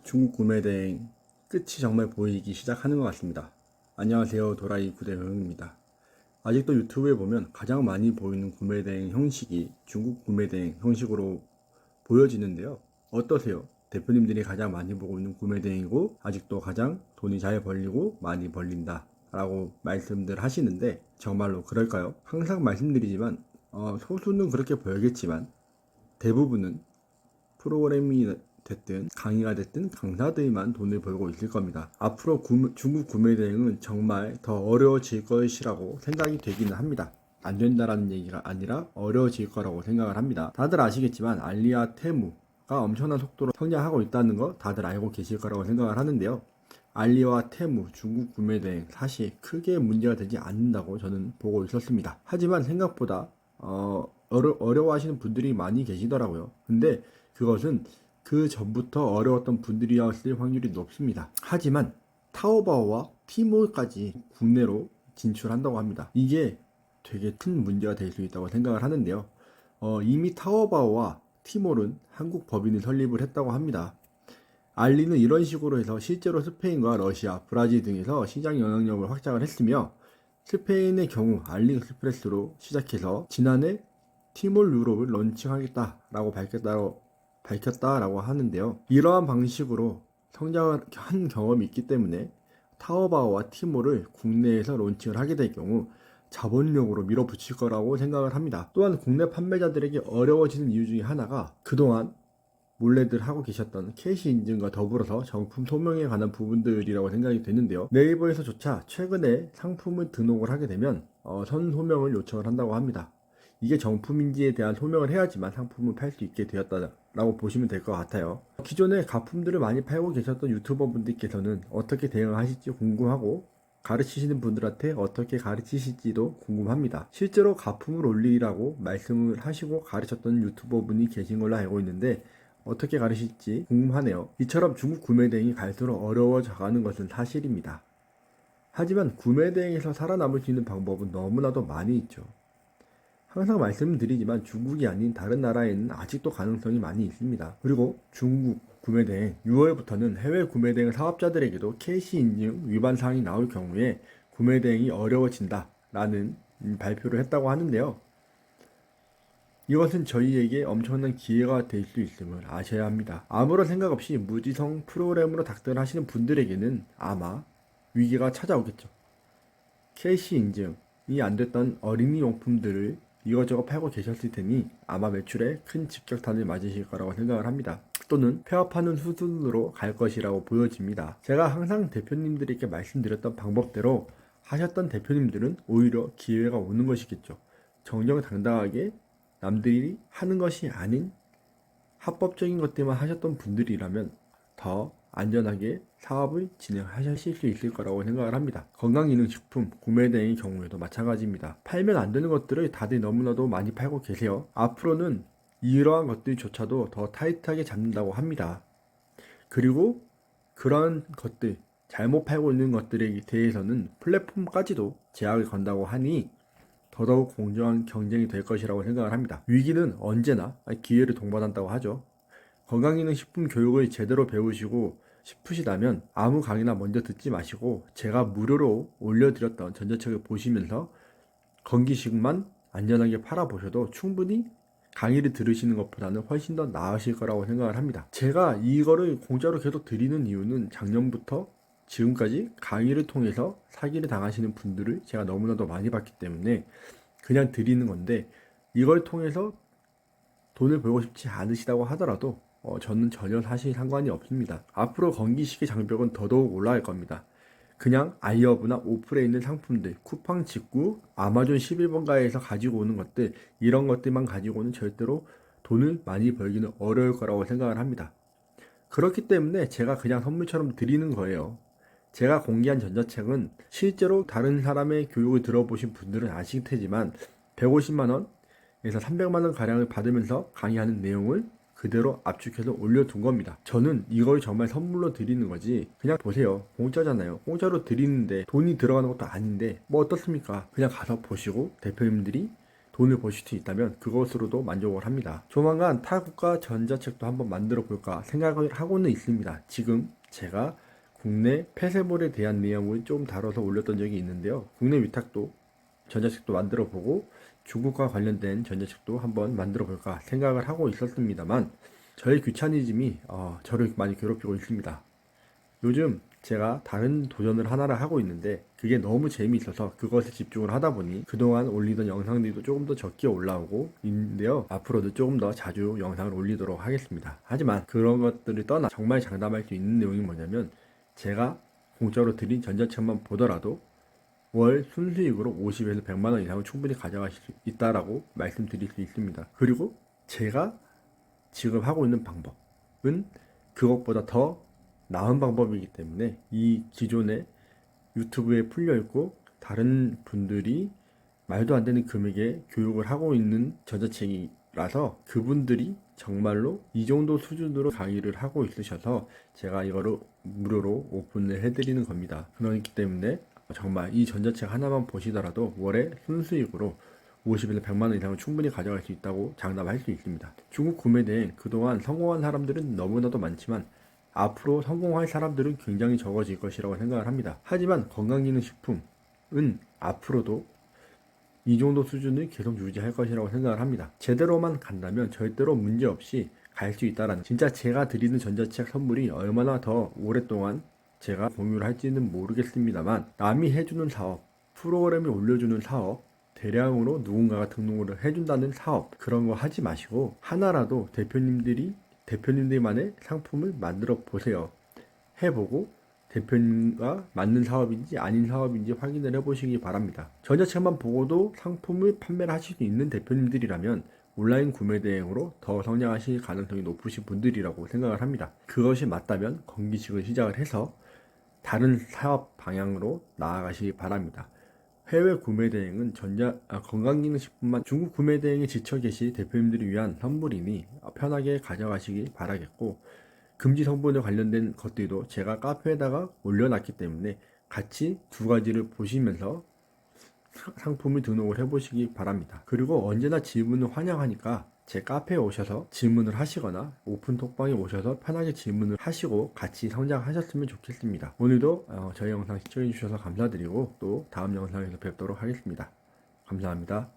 중국 구매대행 끝이 정말 보이기 시작하는 것 같습니다. 안녕하세요, 도라이 구대형입니다. 아직도 유튜브에 보면 가장 많이 보이는 구매대행 형식이 중국 구매대행 형식으로 보여지는데요. 어떠세요? 대표님들이 가장 많이 보고 있는 구매대행이고 아직도 가장 돈이 잘 벌리고 많이 벌린다 라고 말씀들 하시는데 정말로 그럴까요? 항상 말씀드리지만 소수는 그렇게 보이겠지만 대부분은 프로그램이 됐든 강의가 됐든 강사들만 돈을 벌고 있을 겁니다. 앞으로 중국 구매 대행은 정말 더 어려워질 것이라고 생각이 되기는 합니다. 안 된다라는 얘기가 아니라 어려워질 거라고 생각을 합니다. 다들 아시겠지만 알리와 테무가 엄청난 속도로 성장하고 있다는 거 다들 알고 계실 거라고 생각을 하는데요. 알리와 테무, 중국 구매 대행 사실 크게 문제가 되지 않는다고 저는 보고 있었습니다. 하지만 생각보다 어려워하시는 분들이 많이 계시더라고요. 근데 그것은 그 전부터 어려웠던 분들이었을 확률이 높습니다. 하지만 타오바오와 티몰까지 국내로 진출한다고 합니다. 이게 되게 큰 문제가 될 수 있다고 생각을 하는데요. 이미 타오바오와 티몰은 한국 법인을 설립을 했다고 합니다. 알리는 이런 식으로 해서 실제로 스페인과 러시아, 브라질 등에서 시장 영향력을 확장을 했으며 스페인의 경우 알리익스프레스로 시작해서 지난해 티몰 유럽을 런칭하겠다라고 밝혔다라고 하는데요. 이러한 방식으로 성장을 한 경험이 있기 때문에 타오바오와 티몰을 국내에서 론칭을 하게 될 경우 자본력으로 밀어붙일 거라고 생각을 합니다. 또한 국내 판매자들에게 어려워지는 이유 중에 하나가 그동안 몰래들 하고 계셨던 캐시 인증과 더불어서 정품 소명에 관한 부분들이라고 생각이 되는데요. 네이버에서조차 최근에 상품을 등록을 하게 되면 선 소명을 요청을 한다고 합니다. 이게 정품인지에 대한 소명을 해야지만 상품을 팔 수 있게 되었다라고 보시면 될 것 같아요. 기존에 가품들을 많이 팔고 계셨던 유튜버 분들께서는 어떻게 대응하실지 궁금하고 가르치시는 분들한테 어떻게 가르치실지도 궁금합니다. 실제로 가품을 올리라고 말씀을 하시고 가르쳤던 유튜버 분이 계신 걸로 알고 있는데 어떻게 가르칠지 궁금하네요. 이처럼 중국 구매 대행이 갈수록 어려워져가는 것은 사실입니다. 하지만 구매 대행에서 살아남을 수 있는 방법은 너무나도 많이 있죠. 항상 말씀드리지만 중국이 아닌 다른 나라에는 아직도 가능성이 많이 있습니다. 그리고 중국 구매대행 6월부터는 해외 구매대행 사업자들에게도 캐시 인증 위반 사항이 나올 경우에 구매대행이 어려워진다 라는 발표를 했다고 하는데요. 이것은 저희에게 엄청난 기회가 될 수 있음을 아셔야 합니다. 아무런 생각 없이 무지성 프로그램으로 닥달하시는 분들에게는 아마 위기가 찾아오겠죠. 캐시 인증이 안 됐던 어린이 용품들을 이것저것 팔고 계셨을 테니 아마 매출에 큰 직격탄을 맞으실 거라고 생각을 합니다. 또는 폐업하는 수순으로 갈 것이라고 보여집니다. 제가 항상 대표님들에게 말씀드렸던 방법대로 하셨던 대표님들은 오히려 기회가 오는 것이겠죠. 정정당당하게 남들이 하는 것이 아닌 합법적인 것들만 하셨던 분들이라면 더 안전하게 사업을 진행하실 수 있을 거라고 생각을 합니다. 건강기능식품 구매 대행의 경우에도 마찬가지입니다. 팔면 안 되는 것들을 다들 너무나도 많이 팔고 계세요. 앞으로는 이러한 것들조차도 더 타이트하게 잡는다고 합니다. 그리고 그런 것들, 잘못 팔고 있는 것들에 대해서는 플랫폼까지도 제약을 건다고 하니 더더욱 공정한 경쟁이 될 것이라고 생각을 합니다. 위기는 언제나 기회를 동반한다고 하죠. 건강기능식품 교육을 제대로 배우시고 싶으시다면 아무 강의나 먼저 듣지 마시고 제가 무료로 올려드렸던 전자책을 보시면서 건기식만 안전하게 팔아보셔도 충분히 강의를 들으시는 것보다는 훨씬 더 나으실 거라고 생각을 합니다. 제가 이거를 공짜로 계속 드리는 이유는 작년부터 지금까지 강의를 통해서 사기를 당하시는 분들을 제가 너무나도 많이 봤기 때문에 그냥 드리는 건데 이걸 통해서 돈을 벌고 싶지 않으시다고 하더라도 저는 전혀 사실 상관이 없습니다. 앞으로 건기식의 장벽은 더더욱 올라갈 겁니다. 그냥 아이허브나 오플에 있는 상품들, 쿠팡 직구, 아마존 11번가에서 가지고 오는 것들 이런 것들만 가지고는 절대로 돈을 많이 벌기는 어려울 거라고 생각을 합니다. 그렇기 때문에 제가 그냥 선물처럼 드리는 거예요. 제가 공개한 전자책은 실제로 다른 사람의 교육을 들어보신 분들은 아실 테지만 150만원에서 300만원 가량을 받으면서 강의하는 내용을 그대로 압축해서 올려둔 겁니다. 저는 이걸 정말 선물로 드리는 거지 그냥 보세요. 공짜잖아요. 공짜로 드리는데 돈이 들어가는 것도 아닌데 뭐 어떻습니까? 그냥 가서 보시고 대표님들이 돈을 버실 수 있다면 그것으로도 만족을 합니다. 조만간 타국가 전자책도 한번 만들어 볼까 생각을 하고는 있습니다. 지금 제가 국내 폐쇄물에 대한 내용을 좀 다뤄서 올렸던 적이 있는데요. 국내 위탁도 전자책도 만들어 보고 중국과 관련된 전자책도 한번 만들어 볼까 생각을 하고 있었습니다만 저의 귀차니즘이 저를 많이 괴롭히고 있습니다. 요즘 제가 다른 도전을 하나를 하고 있는데 그게 너무 재미있어서 그것에 집중을 하다 보니 그동안 올리던 영상들도 조금 더 적게 올라오고 있는데요. 앞으로도 조금 더 자주 영상을 올리도록 하겠습니다. 하지만 그런 것들을 떠나 정말 장담할 수 있는 내용이 뭐냐면 제가 공짜로 드린 전자책만 보더라도 월 순수익으로 50에서 100만 원 이상은 충분히 가져가실 수 있다라고 말씀드릴 수 있습니다. 그리고 제가 지금 하고 있는 방법은 그것보다 더 나은 방법이기 때문에 이 기존에 유튜브에 풀려있고 다른 분들이 말도 안 되는 금액의 교육을 하고 있는 전자책이라서 그분들이 정말로 이 정도 수준으로 강의를 하고 있으셔서 제가 이거를 무료로 오픈을 해드리는 겁니다. 그렇기 때문에 정말 이 전자책 하나만 보시더라도 월에 순수익으로 50에서 100만 원 이상은 충분히 가져갈 수 있다고 장담할 수 있습니다. 중국 구매대행 그동안 성공한 사람들은 너무나도 많지만 앞으로 성공할 사람들은 굉장히 적어질 것이라고 생각을 합니다. 하지만 건강기능식품은 앞으로도 이 정도 수준을 계속 유지할 것이라고 생각을 합니다. 제대로만 간다면 절대로 문제없이 갈 수 있다라는, 진짜 제가 드리는 전자책 선물이 얼마나 더 오랫동안 제가 공유를 할지는 모르겠습니다만 남이 해주는 사업, 프로그램이 올려주는 사업, 대량으로 누군가가 등록을 해준다는 사업, 그런 거 하지 마시고 하나라도 대표님들만의 상품을 만들어 보세요. 해보고 대표님과 맞는 사업인지 아닌 사업인지 확인을 해보시기 바랍니다. 전자책만 보고도 상품을 판매를 하실 수 있는 대표님들이라면 온라인 구매 대행으로 더 성장하실 가능성이 높으신 분들이라고 생각을 합니다. 그것이 맞다면 건기식을 시작을 해서 다른 사업 방향으로 나아가시기 바랍니다. 해외 구매 대행은 건강기능식품만 중국 구매 대행에 지쳐 계실 대표님들을 위한 선물이니 편하게 가져가시기 바라겠고, 금지 성분에 관련된 것들도 제가 카페에다가 올려놨기 때문에 같이 두 가지를 보시면서 상품을 등록을 해보시기 바랍니다. 그리고 언제나 질문을 환영하니까 제 카페에 오셔서 질문을 하시거나 오픈톡방에 오셔서 편하게 질문을 하시고 같이 성장하셨으면 좋겠습니다. 오늘도 저희 영상 시청해주셔서 감사드리고 또 다음 영상에서 뵙도록 하겠습니다. 감사합니다.